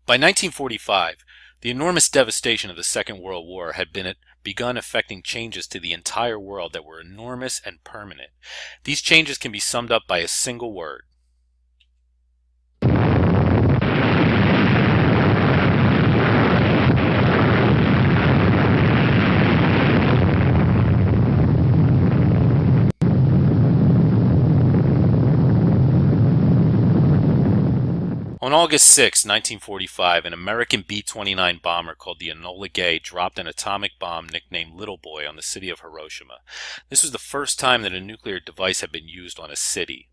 By 1945, the enormous devastation of the Second World War had begun affecting changes to the entire world that were enormous and permanent. These changes can be summed up by a single word: on August 6, 1945, an American B-29 bomber called the Enola Gay dropped an atomic bomb nicknamed Little Boy on the city of Hiroshima. This was the first time that a nuclear device had been used on a city.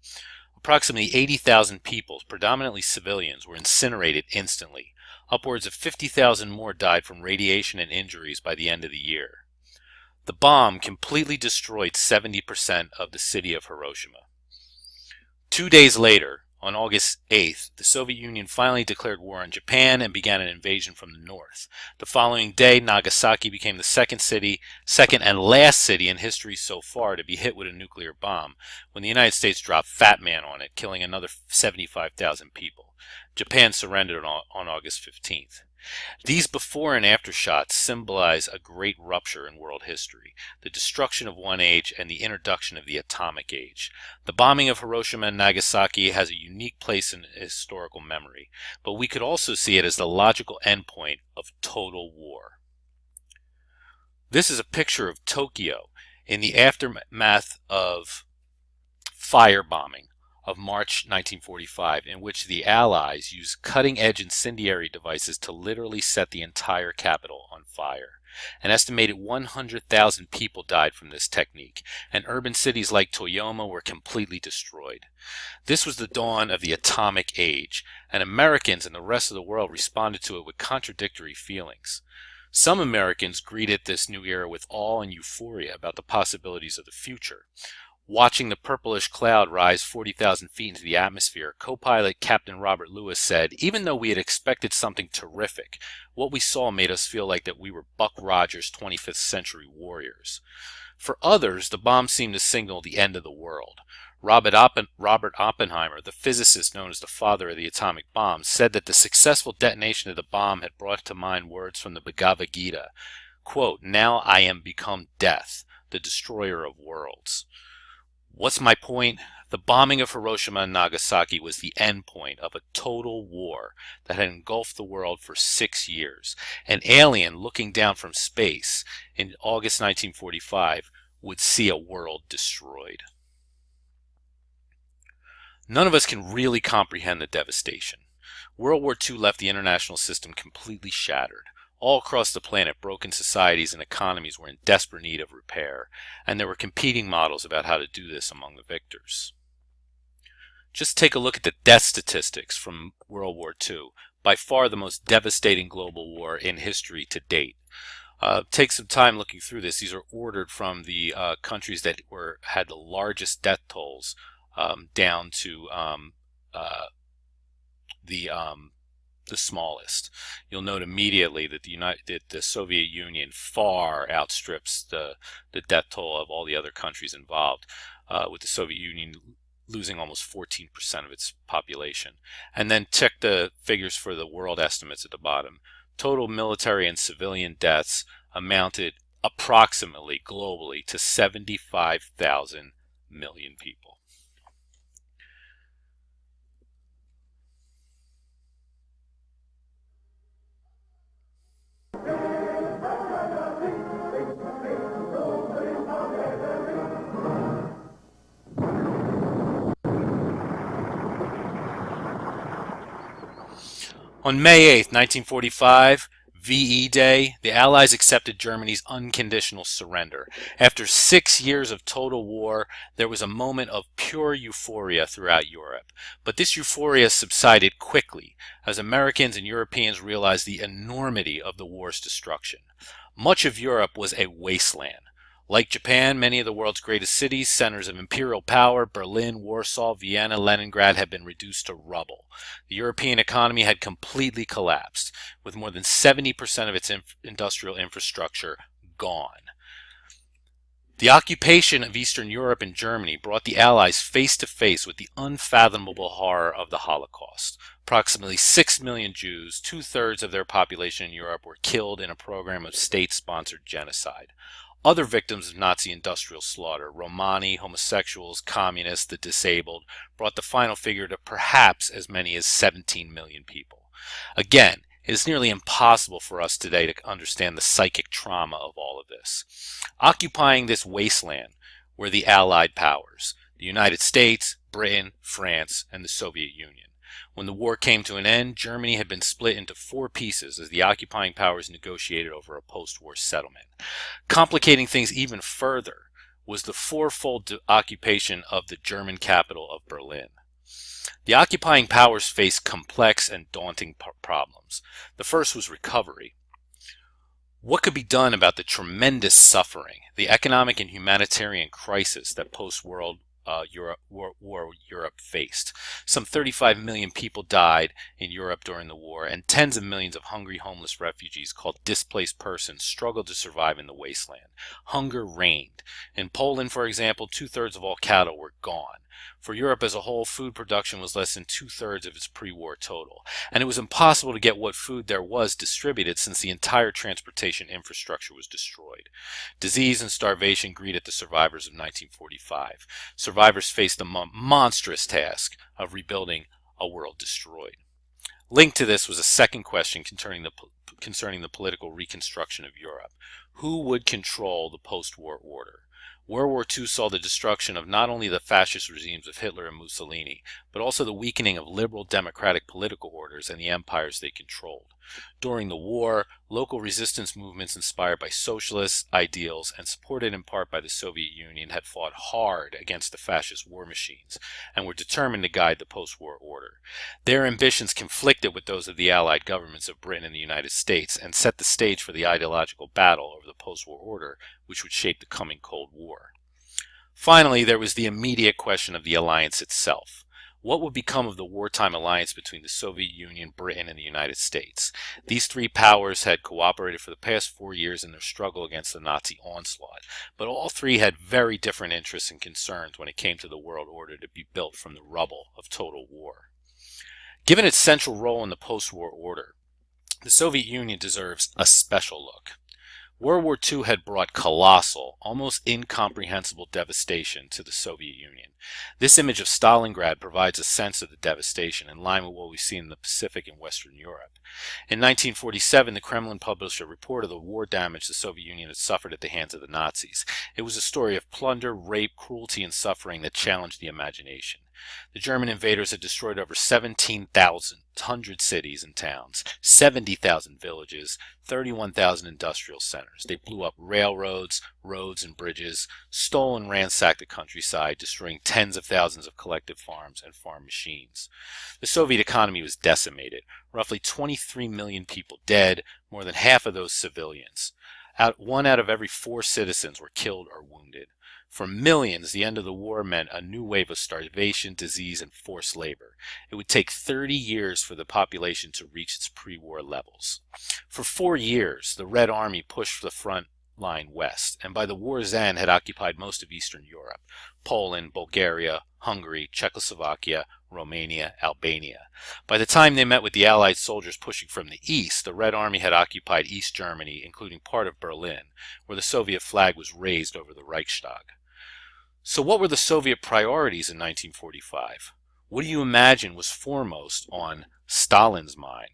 Approximately 80,000 people, predominantly civilians, were incinerated instantly. Upwards of 50,000 more died from radiation and injuries by the end of the year. The bomb completely destroyed 70% of the city of Hiroshima. 2 days later, on August 8th, the Soviet Union finally declared war on Japan and began an invasion from the north. The following day, Nagasaki became the second and last city in history so far to be hit with a nuclear bomb, when the United States dropped Fat Man on it, killing another 75,000 people. Japan surrendered on August 15th. These before and after shots symbolize a great rupture in world history, the destruction of one age and the introduction of the atomic age. The bombing of Hiroshima and Nagasaki has a unique place in historical memory, but we could also see it as the logical endpoint of total war. This is a picture of Tokyo in the aftermath of firebombing of March 1945, in which the Allies used cutting-edge incendiary devices to literally set the entire capital on fire. An estimated 100,000 people died from this technique, and urban cities like Toyama were completely destroyed. This was the dawn of the atomic age, and Americans and the rest of the world responded to it with contradictory feelings. Some Americans greeted this new era with awe and euphoria about the possibilities of the future. Watching the purplish cloud rise 40,000 feet into the atmosphere, co-pilot Captain Robert Lewis said, "Even though we had expected something terrific, what we saw made us feel like that we were Buck Rogers' 25th century warriors." For others, the bomb seemed to signal the end of the world. Robert Oppenheimer, the physicist known as the father of the atomic bomb, said that the successful detonation of the bomb had brought to mind words from the Bhagavad Gita, quote, "Now I am become death, the destroyer of worlds." What's my point? The bombing of Hiroshima and Nagasaki was the end point of a total war that had engulfed the world for 6 years. An alien looking down from space in August 1945 would see a world destroyed. None of us can really comprehend the devastation. World War II left the international system completely shattered. All across the planet, broken societies and economies were in desperate need of repair, and there were competing models about how to do this among the victors. Just take a look at the death statistics from World War II, by far the most devastating global war in history to date. Take some time looking through this. These are ordered from the countries that had the largest death tolls down to the smallest. You'll note immediately that the Soviet Union far outstrips the death toll of all the other countries involved, with the Soviet Union losing almost 14% of its population. And then check the figures for the world estimates at the bottom. Total military and civilian deaths amounted approximately globally to 75,000 million people. On May 8, 1945, VE Day, the Allies accepted Germany's unconditional surrender. After 6 years of total war, there was a moment of pure euphoria throughout Europe. But this euphoria subsided quickly as Americans and Europeans realized the enormity of the war's destruction. Much of Europe was a wasteland. Like Japan, many of the world's greatest cities, centers of imperial power, Berlin, Warsaw, Vienna, Leningrad, had been reduced to rubble. The European economy had completely collapsed, with more than 70% of its industrial infrastructure gone. The occupation of Eastern Europe and Germany brought the Allies face to face with the unfathomable horror of the Holocaust. Approximately 6 million Jews, two-thirds of their population in Europe, were killed in a program of state-sponsored genocide. Other victims of Nazi industrial slaughter, Romani, homosexuals, communists, the disabled, brought the final figure to perhaps as many as 17 million people. Again, it is nearly impossible for us today to understand the psychic trauma of all of this. Occupying this wasteland were the Allied powers, the United States, Britain, France, and the Soviet Union. When the war came to an end, Germany had been split into 4 pieces as the occupying powers negotiated over a post-war settlement. Complicating things even further was the fourfold occupation of the German capital of Berlin. The occupying powers faced complex and daunting problems. The first was recovery. What could be done about the tremendous suffering, the economic and humanitarian crisis that post-World War Europe faced? Some 35 million people died in Europe during the war, and tens of millions of hungry homeless refugees called displaced persons struggled to survive in the wasteland. Hunger reigned. In Poland, for example, 2/3 of all cattle were gone. For Europe as a whole, food production was less than 2/3 of its pre-war total, and it was impossible to get what food there was distributed since the entire transportation infrastructure was destroyed. Disease and starvation greeted the survivors of 1945. Survivors faced the monstrous task of rebuilding a world destroyed. Linked to this was a second question concerning the political reconstruction of Europe. Who would control the post-war order? World War II saw the destruction of not only the fascist regimes of Hitler and Mussolini, but also the weakening of liberal democratic political orders and the empires they controlled. During the war, local resistance movements inspired by socialist ideals and supported in part by the Soviet Union had fought hard against the fascist war machines and were determined to guide the post-war order. Their ambitions conflicted with those of the Allied governments of Britain and the United States and set the stage for the ideological battle over the post-war order, which would shape the coming Cold War. Finally, there was the immediate question of the alliance itself. What would become of the wartime alliance between the Soviet Union, Britain, and the United States? These 3 powers had cooperated for the past 4 years in their struggle against the Nazi onslaught, but all 3 had very different interests and concerns when it came to the world order to be built from the rubble of total war. Given its central role in the post-war order, the Soviet Union deserves a special look. World War II had brought colossal, almost incomprehensible devastation to the Soviet Union. This image of Stalingrad provides a sense of the devastation in line with what we see in the Pacific and Western Europe. In 1947, the Kremlin published a report of the war damage the Soviet Union had suffered at the hands of the Nazis. It was a story of plunder, rape, cruelty, and suffering that challenged the imagination. The German invaders had destroyed over 17,100 cities and towns, 70,000 villages, 31,000 industrial centers. They blew up railroads, roads, and bridges, stole and ransacked the countryside, destroying tens of thousands of collective farms and farm machines. The Soviet economy was decimated, roughly 23 million people dead, more than half of those civilians. 1 out of every 4 citizens were killed or wounded. For millions, the end of the war meant a new wave of starvation, disease, and forced labor. It would take 30 years for the population to reach its pre-war levels. For 4 years, the Red Army pushed the front line west, and by the war's end had occupied most of Eastern Europe: Poland, Bulgaria, Hungary, Czechoslovakia, Romania, Albania. By the time they met with the Allied soldiers pushing from the east, the Red Army had occupied East Germany, including part of Berlin, where the Soviet flag was raised over the Reichstag. So what were the Soviet priorities in 1945? What do you imagine was foremost on Stalin's mind?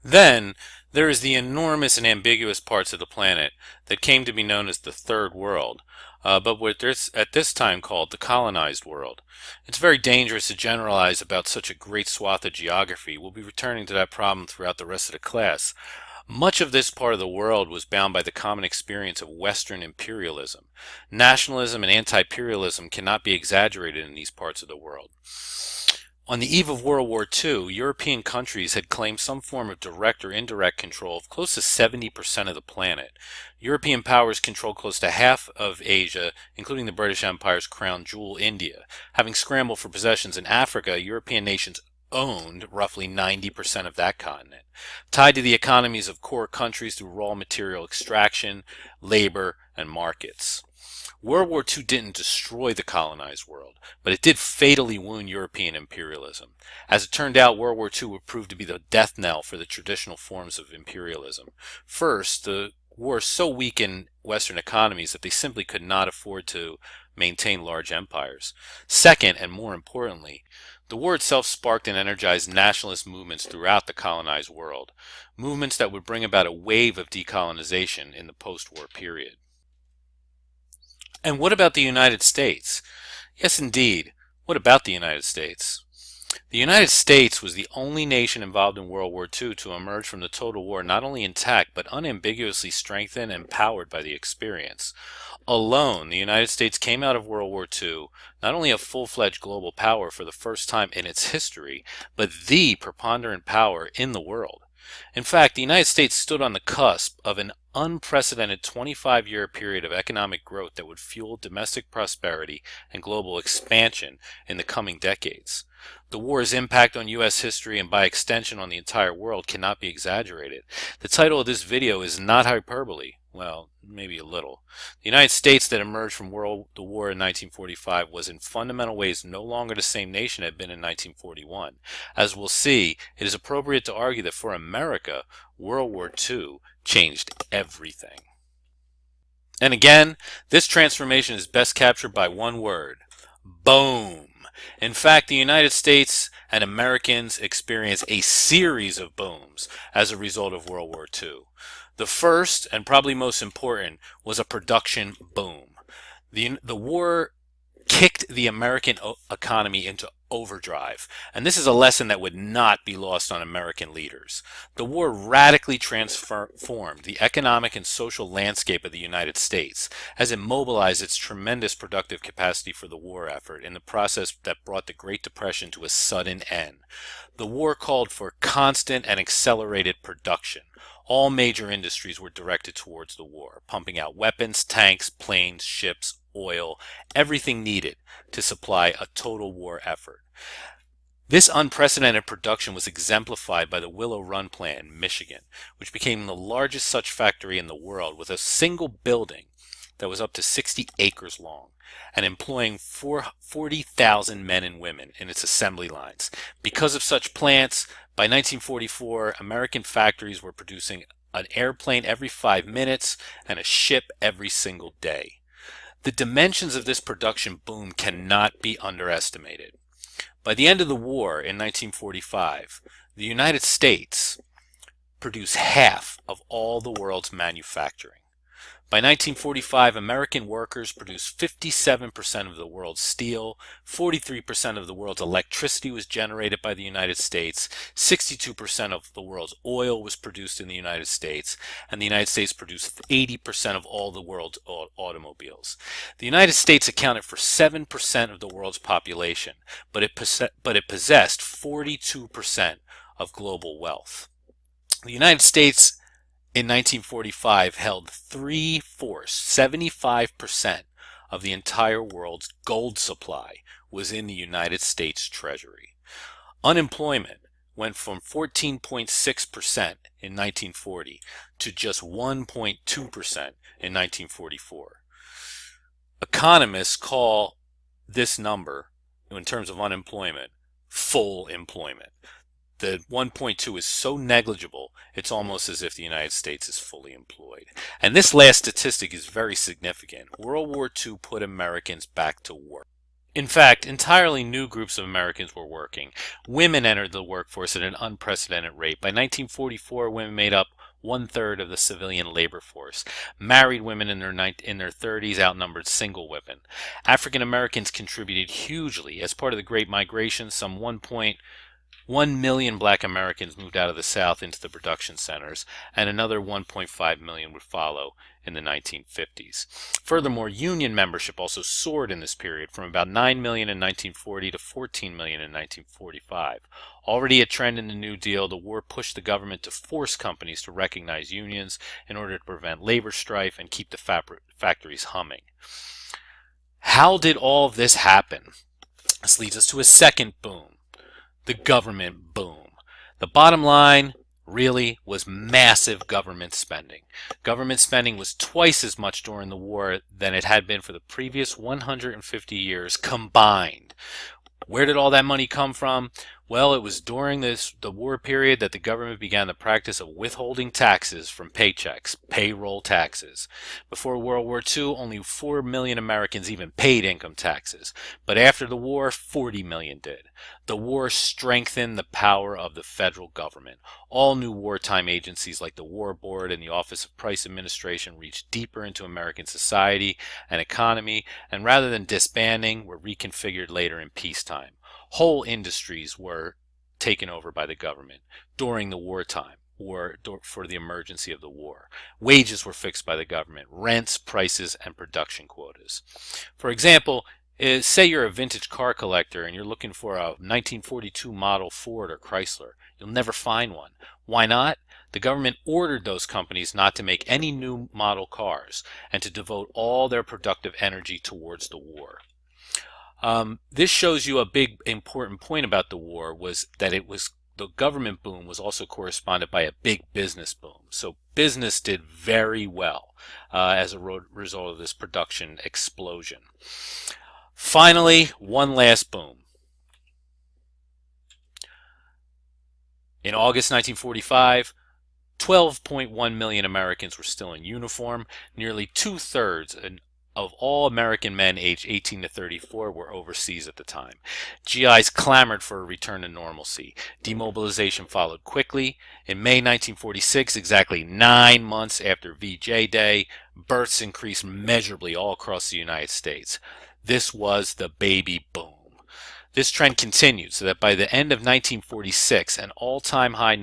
Then there is the enormous and ambiguous parts of the planet that came to be known as the Third World, but what is at this time called the colonized world. It's very dangerous to generalize about such a great swath of geography. We'll be returning to that problem throughout the rest of the class. Much of this part of the world was bound by the common experience of Western imperialism. Nationalism and anti-imperialism cannot be exaggerated in these parts of the world. On the eve of World War II, European countries had claimed some form of direct or indirect control of close to 70% of the planet. European powers controlled close to half of Asia, including the British Empire's crown jewel, India. Having scrambled for possessions in Africa, European nations owned roughly 90% of that continent, tied to the economies of core countries through raw material extraction, labor, and markets. World War II didn't destroy the colonized world, but it did fatally wound European imperialism. As it turned out, World War II would prove to be the death knell for the traditional forms of imperialism. First, the war so weakened Western economies that they simply could not afford to maintain large empires. Second, and more importantly, the war itself sparked and energized nationalist movements throughout the colonized world, movements that would bring about a wave of decolonization in the post-war period. And what about the United States? Yes, indeed. What about the United States? The United States was the only nation involved in World War II to emerge from the total war not only intact, but unambiguously strengthened and empowered by the experience. Alone, the United States came out of World War II not only a full-fledged global power for the first time in its history, but the preponderant power in the world. In fact, the United States stood on the cusp of an unprecedented 25-year period of economic growth that would fuel domestic prosperity and global expansion in the coming decades. The war's impact on U.S. history and by extension on the entire world cannot be exaggerated. The title of this video is not hyperbole. Well, maybe a little. The United States that emerged from the war in 1945 was in fundamental ways no longer the same nation it had been in 1941. As we'll see, it is appropriate to argue that for America, World War II changed everything. And again, this transformation is best captured by one word: boom. In fact, the United States and Americans experienced a series of booms as a result of World War II. The first, and probably most important, was a production boom. The war kicked the American economy into overdrive, and this is a lesson that would not be lost on American leaders. The war radically transformed the economic and social landscape of the United States as it mobilized its tremendous productive capacity for the war effort in the process that brought the Great Depression to a sudden end. The war called for constant and accelerated production. All major industries were directed towards the war, pumping out weapons, tanks, planes, ships, oil, everything needed to supply a total war effort. This unprecedented production was exemplified by the Willow Run plant in Michigan, which became the largest such factory in the world with a single building that was up to 60 acres long and employing 40,000 men and women in its assembly lines. Because of such plants, by 1944, American factories were producing an airplane every 5 minutes and a ship every single day. The dimensions of this production boom cannot be underestimated. By the end of the war in 1945, the United States produced half of all the world's manufacturing. By 1945, American workers produced 57% of the world's steel, 43% of the world's electricity was generated by the United States, 62% of the world's oil was produced in the United States, and the United States produced 80% of all the world's automobiles. The United States accounted for 7% of the world's population, but it possessed 42% of global wealth. The United States in 1945 held 75% of the entire world's gold supply was in the United States Treasury. Unemployment went from 14.6% in 1940 to just 1.2% in 1944. Economists call this number, in terms of unemployment, full employment. The 1.2 is so negligible, it's almost as if the United States is fully employed. And this last statistic is very significant. World War II put Americans back to work. In fact, entirely new groups of Americans were working. Women entered the workforce at an unprecedented rate. By 1944, women made up 1/3 of the civilian labor force. Married women in their 30s outnumbered single women. African Americans contributed hugely. As part of the Great Migration, some 1 million black Americans moved out of the South into the production centers, and another 1.5 million would follow in the 1950s. Furthermore, union membership also soared in this period, from about 9 million in 1940 to 14 million in 1945. Already a trend in the New Deal, the war pushed the government to force companies to recognize unions in order to prevent labor strife and keep the factories humming. How did all of this happen? This leads us to a second boom: the government boom. The bottom line really was massive government spending. Government spending was twice as much during the war than it had been for the previous 150 years combined. Where did all that money come from? Well, it was during the war period that the government began the practice of withholding taxes from paychecks, payroll taxes. Before World War II, only 4 million Americans even paid income taxes. But after the war, 40 million did. The war strengthened the power of the federal government. All new wartime agencies like the War Board and the Office of Price Administration reached deeper into American society and economy, and rather than disbanding, were reconfigured later in peacetime. Whole industries were taken over by the government during the wartime or for the emergency of the war. Wages were fixed by the government, rents, prices, and production quotas. For example, say you're a vintage car collector and you're looking for a 1942 model Ford or Chrysler. You'll never find one. Why not? The government ordered those companies not to make any new model cars and to devote all their productive energy towards the war. This shows you a big important point about the war was that the government boom was also corresponded by a big business boom. So business did very well as a result of this production explosion. Finally, one last boom. In August 1945, 12.1 million Americans were still in uniform. Nearly two-thirds of all American men aged 18 to 34 were overseas at the time. GIs clamored for a return to normalcy. Demobilization followed quickly. In May 1946, exactly 9 months after VJ Day, births increased measurably all across the United States. This was the baby boom. This trend continued so that by the end of 1946, an all-time high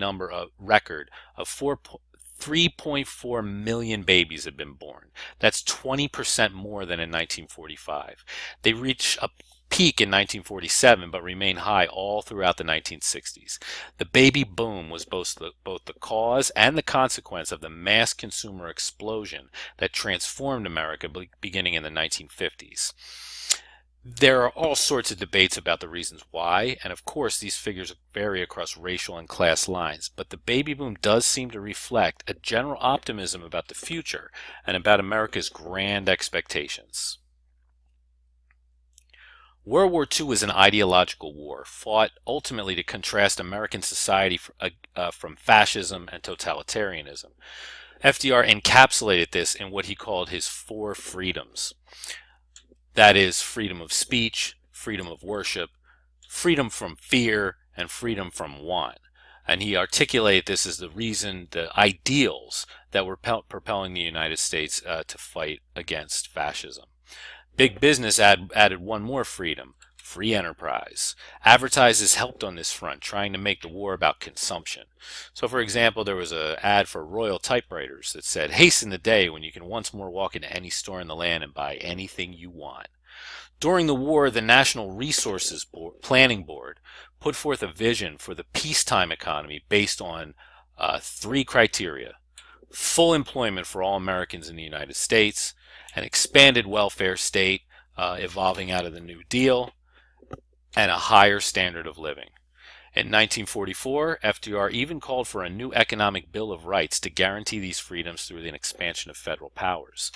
record of 3.4 million babies had been born. That's 20% more than in 1945. They reached a peak in 1947 but remained high all throughout the 1960s. The baby boom was both the cause and the consequence of the mass consumer explosion that transformed America beginning in the 1950s. There are all sorts of debates about the reasons why, and of course these figures vary across racial and class lines, but the baby boom does seem to reflect a general optimism about the future and about America's grand expectations. World War II was an ideological war, fought ultimately to contrast American society from fascism and totalitarianism. FDR encapsulated this in what he called his 4 freedoms. That is freedom of speech, freedom of worship, freedom from fear, and freedom from want. And he articulated this as the ideals that were propelling the United States to fight against fascism. Big business added one more freedom, free enterprise. Advertisers helped on this front, trying to make the war about consumption. So, for example, there was an ad for Royal typewriters that said, "Hasten the day when you can once more walk into any store in the land and buy anything you want." During the war, the National Resources Planning Board put forth a vision for the peacetime economy based on 3 criteria: full employment for all Americans in the United States, an expanded welfare state evolving out of the New Deal, and a higher standard of living. In 1944, FDR even called for a new economic Bill of Rights to guarantee these freedoms through an expansion of federal powers.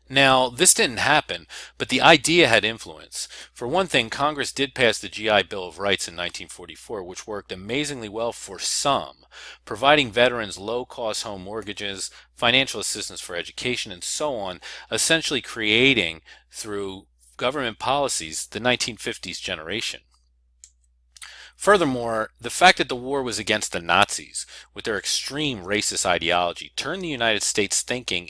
Now, this didn't happen, but the idea had influence. For one thing, Congress did pass the GI Bill of Rights in 1944, which worked amazingly well for some, providing veterans low-cost home mortgages, financial assistance for education, and so on, essentially creating, through government policies, the 1950s generation. Furthermore, the fact that the war was against the Nazis, with their extreme racist ideology, turned the United States thinking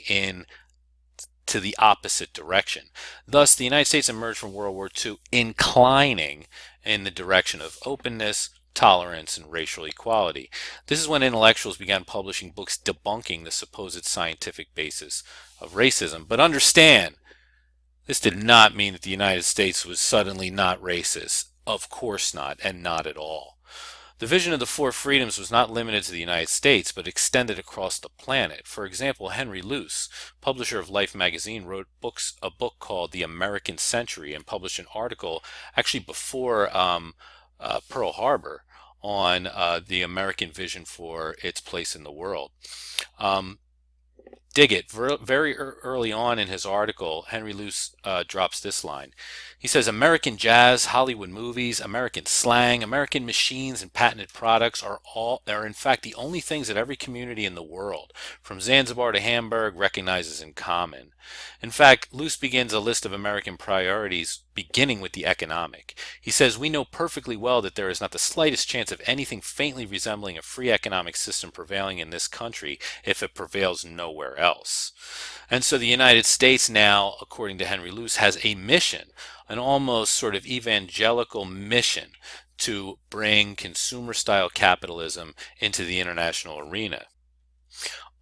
to the opposite direction. Thus, the United States emerged from World War II inclining in the direction of openness, tolerance, and racial equality. This is when intellectuals began publishing books debunking the supposed scientific basis of racism. But understand, this did not mean that the United States was suddenly not racist. Of course not, and not at all. The vision of the 4 freedoms was not limited to the United States, but extended across the planet. For example, Henry Luce, publisher of Life magazine, wrote a book called The American Century and published an article actually before Pearl Harbor on the American vision for its place in the world. Dig very early on in his article, Henry Luce drops this line. He says, American jazz, Hollywood movies, American slang, American machines and patented products are in fact the only things that every community in the world, from Zanzibar to Hamburg, recognizes in common. In fact, Luce begins a list of American priorities beginning with the economic. He says, we know perfectly well that there is not the slightest chance of anything faintly resembling a free economic system prevailing in this country if it prevails nowhere else. And so the United States now, according to Henry Luce, has a mission, an almost sort of evangelical mission to bring consumer-style capitalism into the international arena.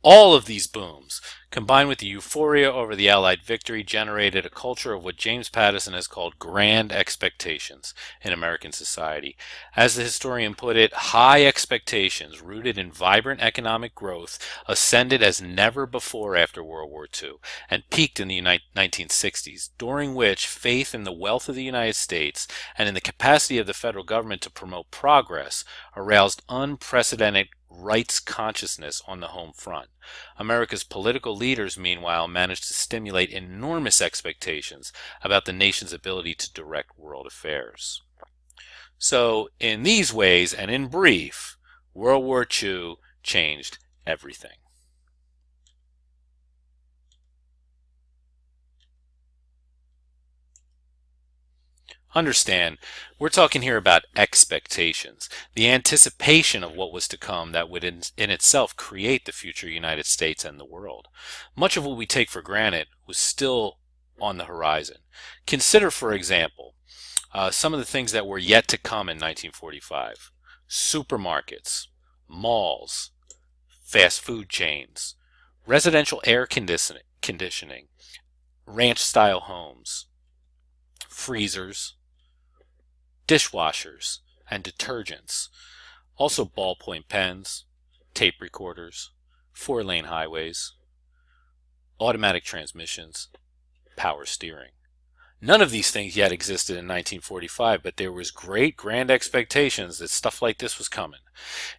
All of these booms, combined with the euphoria over the Allied victory, generated a culture of what James Patterson has called grand expectations in American society. As the historian put it, high expectations rooted in vibrant economic growth ascended as never before after World War II and peaked in the 1960s, during which faith in the wealth of the United States and in the capacity of the federal government to promote progress aroused unprecedented rights consciousness on the home front. America's political leaders, meanwhile, managed to stimulate enormous expectations about the nation's ability to direct world affairs. So, in these ways, and in brief, World War II changed everything. Understand, we're talking here about expectations, the anticipation of what was to come that would in itself create the future United States and the world. Much of what we take for granted was still on the horizon. Consider, for example, some of the things that were yet to come in 1945. Supermarkets, malls, fast food chains, residential air conditioning, ranch-style homes, freezers, dishwashers, and detergents. Also ballpoint pens, tape recorders, four-lane highways, automatic transmissions, power steering. None of these things yet existed in 1945, but there was great grand expectations that stuff like this was coming.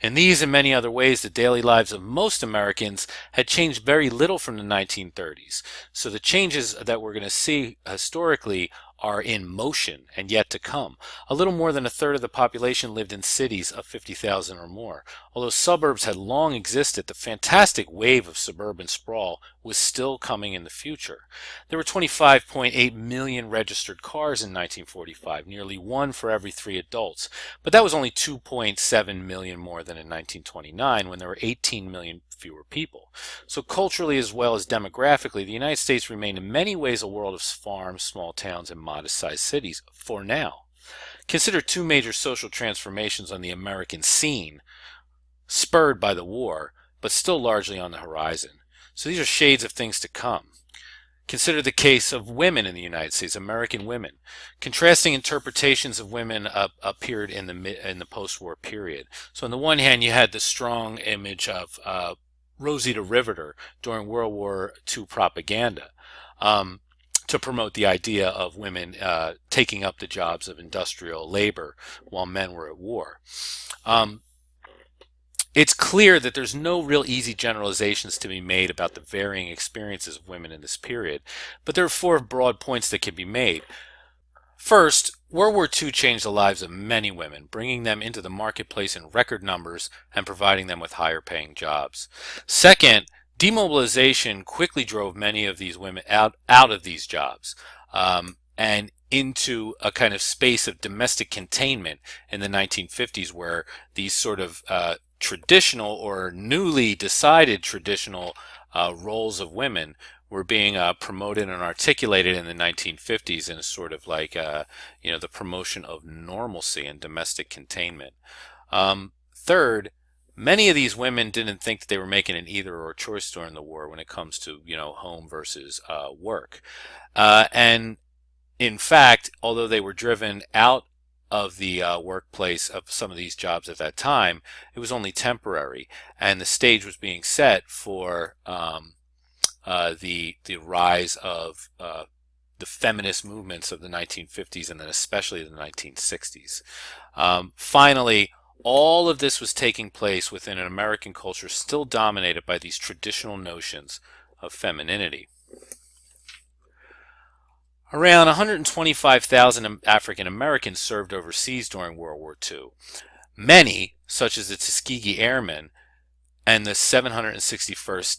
In these and many other ways, the daily lives of most Americans had changed very little from the 1930s. So the changes that we're going to see historically are in motion and yet to come. A little more than a third of the population lived in cities of 50,000 or more. Although suburbs had long existed, the fantastic wave of suburban sprawl was still coming in the future. There were 25.8 million registered cars in 1945, nearly one for every 3 adults. But that was only 2.7 million more than in 1929, when there were 18 million fewer people. So culturally as well as demographically, the United States remained in many ways a world of farms, small towns, and modest-sized cities for now. Consider two major social transformations on the American scene, spurred by the war, but still largely on the horizon. So these are shades of things to come. Consider the case of women in the United States, American women. Contrasting interpretations of women appeared in the post-war period. So on the one hand, you had the strong image of Rosita Riveter during World War II propaganda to promote the idea of women taking up the jobs of industrial labor while men were at war. It's clear that there's no real easy generalizations to be made about the varying experiences of women in this period, but there are 4 broad points that can be made. First, World War II changed the lives of many women, bringing them into the marketplace in record numbers and providing them with higher paying jobs. Second, demobilization quickly drove many of these women out of these jobs and into a kind of space of domestic containment in the 1950s, where these sort of traditional or newly decided traditional roles of women were being promoted and articulated in the 1950s in a sort of like the promotion of normalcy and domestic containment. Third, many of these women didn't think that they were making an either or choice during the war when it comes to home versus work, and in fact, although they were driven out of the workplace of some of these jobs at that time, it was only temporary, and the stage was being set for the rise of the feminist movements of the 1950s and then especially the 1960s. Finally, all of this was taking place within an American culture still dominated by these traditional notions of femininity. Around 125,000 African Americans served overseas during World War II. Many, such as the Tuskegee Airmen and the 761st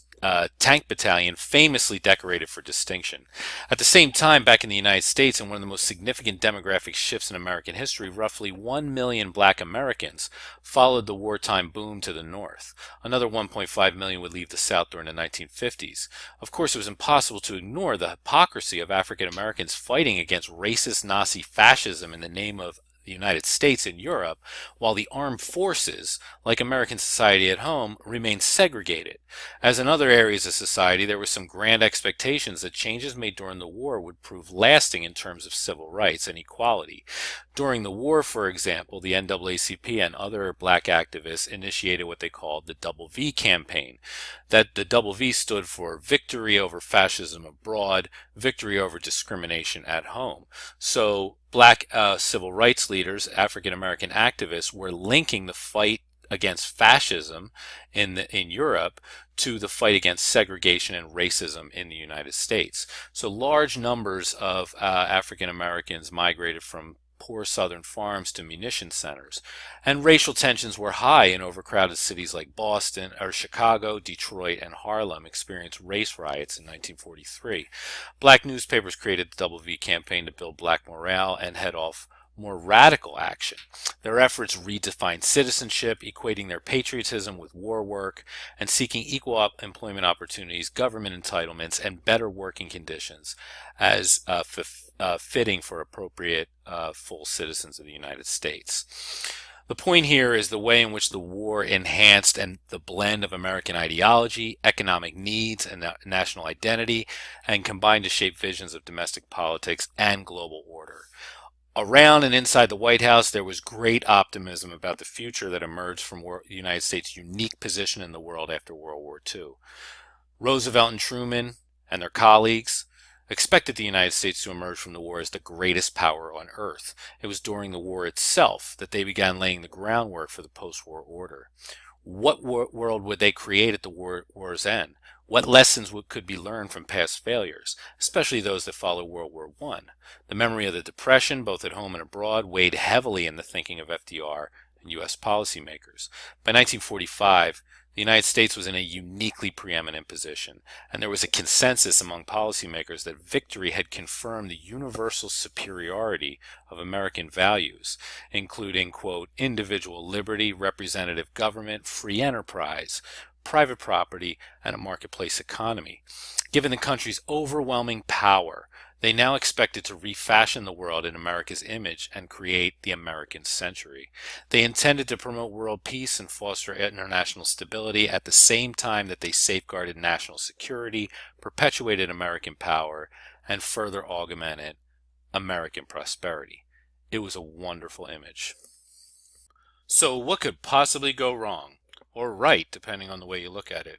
Tank Battalion, famously decorated for distinction. At the same time, back in the United States, in one of the most significant demographic shifts in American history, roughly 1 million black Americans followed the wartime boom to the north. Another 1.5 million would leave the South during the 1950s. Of course, it was impossible to ignore the hypocrisy of African Americans fighting against racist Nazi fascism in the name of the United States and Europe, while the armed forces, like American society at home, remained segregated. As in other areas of society, there were some grand expectations that changes made during the war would prove lasting in terms of civil rights and equality. During the war, for example, the NAACP and other black activists initiated what they called the WW campaign. That the WW stood for Victory Over Fascism Abroad, Victory Over Discrimination at Home. So black civil rights leaders, African American activists, were linking the fight against fascism in Europe to the fight against segregation and racism in the United States. So large numbers of African Americans migrated from poor southern farms to munition centers, and racial tensions were high in overcrowded cities like Boston or Chicago, Detroit, and Harlem experienced race riots in 1943. Black newspapers created the WW campaign to build black morale and head off more radical action. Their efforts redefined citizenship, equating their patriotism with war work, and seeking equal employment opportunities, government entitlements, and better working conditions as fitting for appropriate full citizens of the United States. The point here is the way in which the war enhanced and the blend of American ideology, economic needs, and national identity, and combined to shape visions of domestic politics and global order. Around and inside the White House, there was great optimism about the future that emerged from the United States' unique position in the world after World War II. Roosevelt and Truman and their colleagues expected the United States to emerge from the war as the greatest power on earth. It was during the war itself that they began laying the groundwork for the post-war order. What world would they create at the war's end? What lessons could be learned from past failures, especially those that followed World War I? The memory of the Depression, both at home and abroad, weighed heavily in the thinking of FDR and U.S. policymakers. By 1945, the United States was in a uniquely preeminent position, and there was a consensus among policymakers that victory had confirmed the universal superiority of American values, including, quote, individual liberty, representative government, free enterprise, private property, and a marketplace economy. Given the country's overwhelming power, they now expected to refashion the world in America's image and create the American century. They intended to promote world peace and foster international stability at the same time that they safeguarded national security, perpetuated American power, and further augmented American prosperity. It was a wonderful image. So what could possibly go wrong? Or right, depending on the way you look at it.